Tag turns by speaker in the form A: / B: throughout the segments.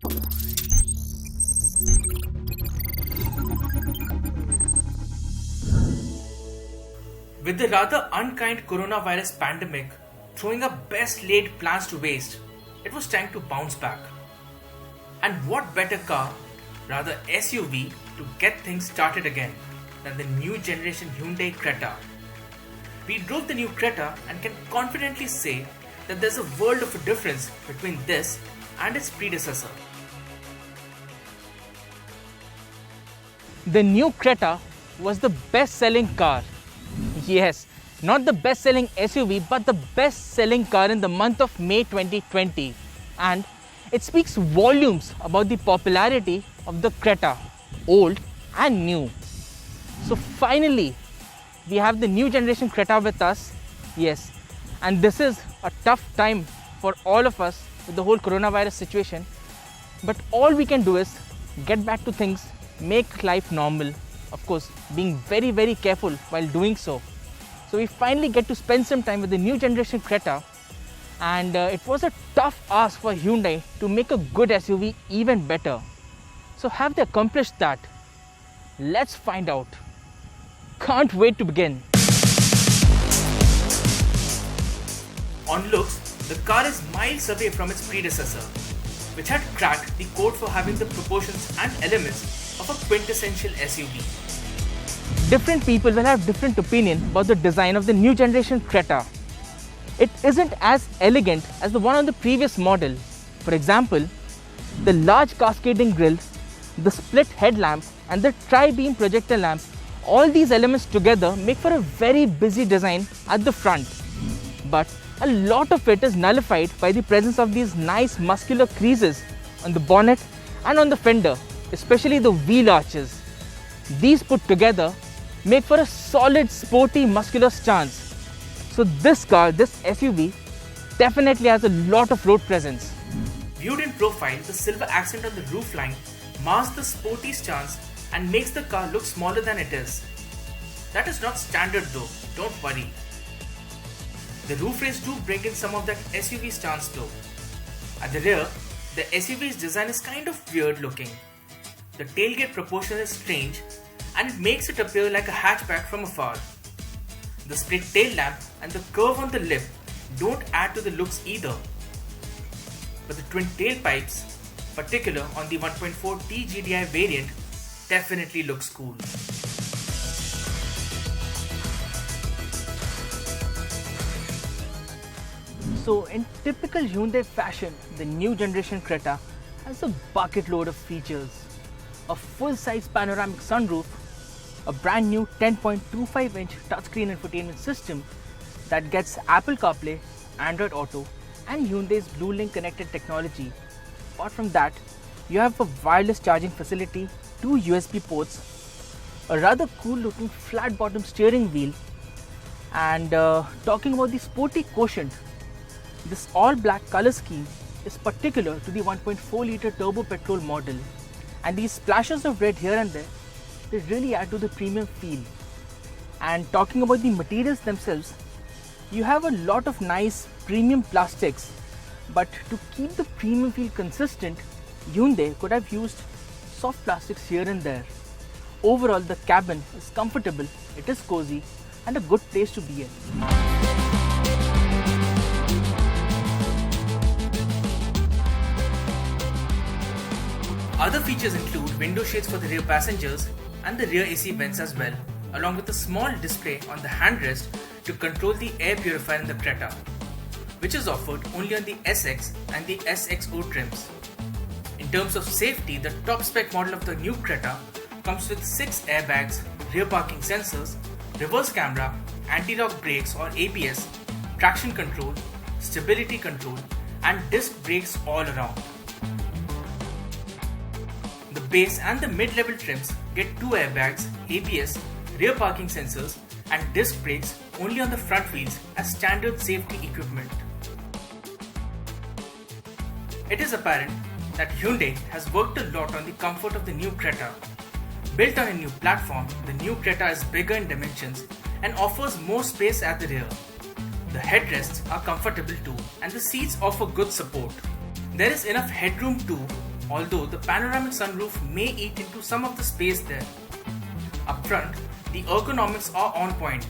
A: With the rather unkind coronavirus pandemic throwing up best laid plans to waste, it was time to bounce back. And what better car, rather SUV, to get things started again than the new generation Hyundai Creta. We drove the new Creta and can confidently say that there's a world of a difference between this and its predecessor.
B: The new Creta was the best-selling car. Yes, not the best-selling SUV, but the best-selling car in the month of May 2020. And it speaks volumes about the popularity of the Creta, old and new. So finally, we have the new generation Creta with us. Yes, and this is a tough time for all of us with the whole coronavirus situation. But all we can do is get back to things, make life normal. Of course, being very, very careful while doing so. So we finally get to spend some time with the new generation Creta, and it was a tough ask for Hyundai to make a good SUV even better. So have they accomplished that? Let's find out. Can't wait to begin.
A: On looks, the car is miles away from its predecessor, which had cracked the code for having the proportions and elements of a quintessential SUV.
B: Different people will have different opinion about the design of the new generation Creta. It isn't as elegant as the one on the previous model. For example, the large cascading grille, the split headlamp and the tri-beam projector lamp, all these elements together make for a very busy design at the front. But a lot of it is nullified by the presence of these nice muscular creases on the bonnet and on the fender, especially the wheel arches. These put together make for a solid sporty muscular stance. So this car, this SUV, definitely has a lot of road presence.
A: Viewed in profile, the silver accent on the roofline masks the sporty stance and makes the car look smaller than it is. That is not standard though, don't worry. The roof rails do bring in some of that SUV stance though. At the rear, the SUV's design is kind of weird looking. The tailgate proportion is strange and it makes it appear like a hatchback from afar. The split tail lamp and the curve on the lip don't add to the looks either. But the twin tailpipes, particular on the 1.4T GDI variant, definitely looks cool.
B: So in typical Hyundai fashion, the new generation Creta has a bucket load of features. A full-size panoramic sunroof, a brand new 10.25-inch touchscreen infotainment system that gets Apple CarPlay, Android Auto and Hyundai's BlueLink connected technology. Apart from that, you have a wireless charging facility, 2 USB ports, a rather cool looking flat bottom steering wheel, and talking about the sporty quotient, this all black color scheme is particular to the 1.4 litre turbo petrol model, and these splashes of red here and there, they really add to the premium feel. And talking about the materials themselves, you have a lot of nice premium plastics, but to keep the premium feel consistent, Hyundai could have used soft plastics here and there. Overall, the cabin is comfortable, it is cozy and a good place to be in.
A: Other features include window shades for the rear passengers and the rear AC vents as well, along with a small display on the handrest to control the air purifier in the Creta, which is offered only on the SX and the SXO trims. In terms of safety, the top spec model of the new Creta comes with 6 airbags, rear parking sensors, reverse camera, anti-lock brakes or ABS, traction control, stability control and disc brakes all around. The base and the mid-level trims get 2 airbags, ABS, rear parking sensors and disc brakes only on the front wheels as standard safety equipment. It is apparent that Hyundai has worked a lot on the comfort of the new Creta. Built on a new platform, the new Creta is bigger in dimensions and offers more space at the rear. The headrests are comfortable too and the seats offer good support. There is enough headroom too, although the panoramic sunroof may eat into some of the space there. Up front, the ergonomics are on point.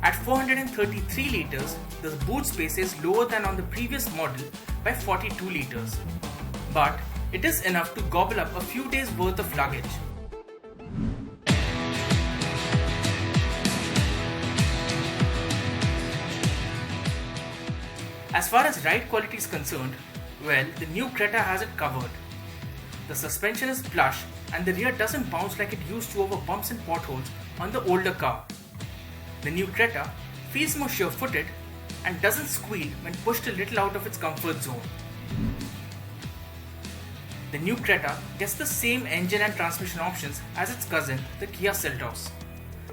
A: At 433 litres, the boot space is lower than on the previous model by 42 litres. But it is enough to gobble up a few days worth of luggage. As far as ride quality is concerned, well, the new Creta has it covered. The suspension is plush and the rear doesn't bounce like it used to over bumps and potholes on the older car. The new Creta feels more sure-footed and doesn't squeal when pushed a little out of its comfort zone. The new Creta gets the same engine and transmission options as its cousin, the Kia Seltos.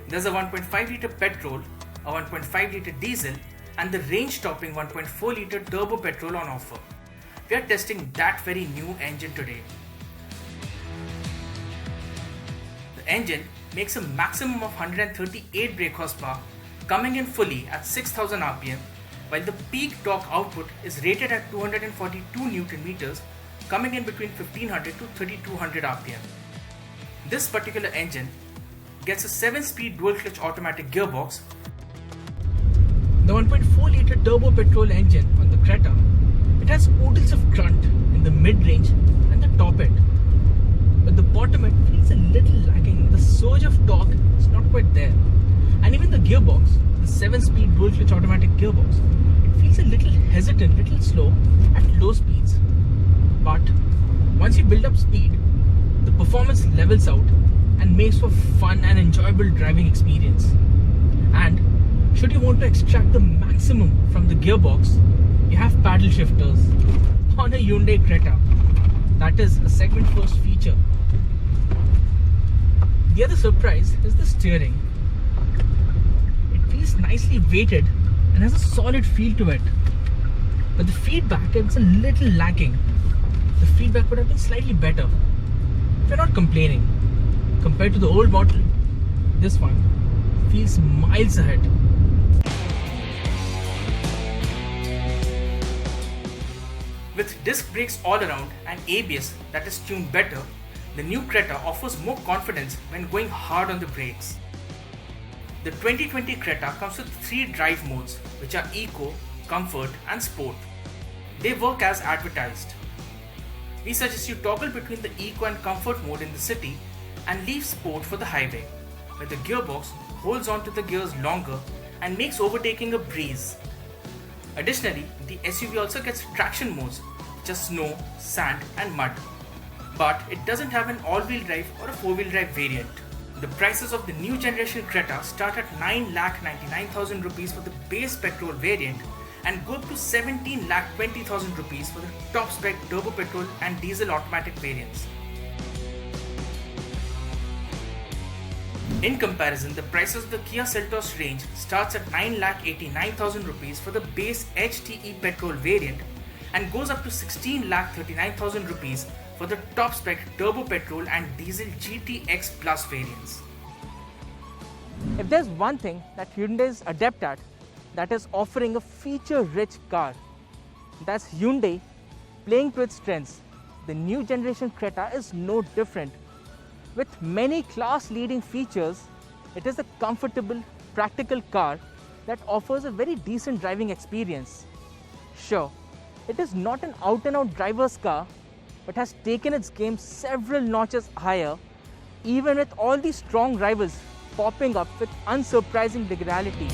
A: There's a 1.5 litre petrol, a 1.5 litre diesel, and the range-topping 1.4 litre turbo petrol on offer. We are testing that very new engine today. The engine makes a maximum of 138 brake horsepower, coming in fully at 6000 rpm, while the peak torque output is rated at 242 Nm, coming in between 1500 to 3200 rpm. This particular engine gets a 7-speed dual-clutch automatic gearbox. The 1.4 litre turbo petrol engine on the Creta, it has oodles of grunt in the mid-range and the top end. But the bottom end feels a little lacking. The surge of torque is not quite there. And even the gearbox, the 7-speed dual-clutch automatic gearbox, it feels a little hesitant, little slow at low speeds. But once you build up speed, the performance levels out and makes for fun and enjoyable driving experience. And should you want to extract the maximum from the gearbox, you have paddle shifters on a Hyundai Creta. That is a segment first feature. The other surprise is the steering. It feels nicely weighted and has a solid feel to it. But the feedback is a little lacking. The feedback would have been slightly better. We're not complaining. Compared to the old model, this one feels miles ahead. With disc brakes all around and ABS that is tuned better, the new Creta offers more confidence when going hard on the brakes. The 2020 Creta comes with 3 drive modes, which are Eco, Comfort and Sport. They work as advertised. We suggest you toggle between the Eco and Comfort mode in the city and leave Sport for the highway, where the gearbox holds onto the gears longer and makes overtaking a breeze. Additionally, the SUV also gets traction modes, which are snow, sand and mud. But it doesn't have an all-wheel drive or a 4-wheel drive variant. The prices of the new generation Creta start at 9,99,000 rupees for the base petrol variant and go up to 17,20,000 rupees for the top spec turbo petrol and diesel automatic variants. In comparison, the prices of the Kia Seltos range starts at 9,89,000 rupees for the base HTE petrol variant and goes up to 16,39,000 rupees for the top spec turbo petrol and diesel GTX Plus variants.
B: If there's one thing that Hyundai is adept at, that is offering a feature-rich car. That's Hyundai playing to its strengths. The new generation Creta is no different. With many class-leading features, it is a comfortable, practical car that offers a very decent driving experience. Sure, it is not an out-and-out driver's car, but has taken its game several notches higher, even with all these strong rivals popping up with unsurprising regularity.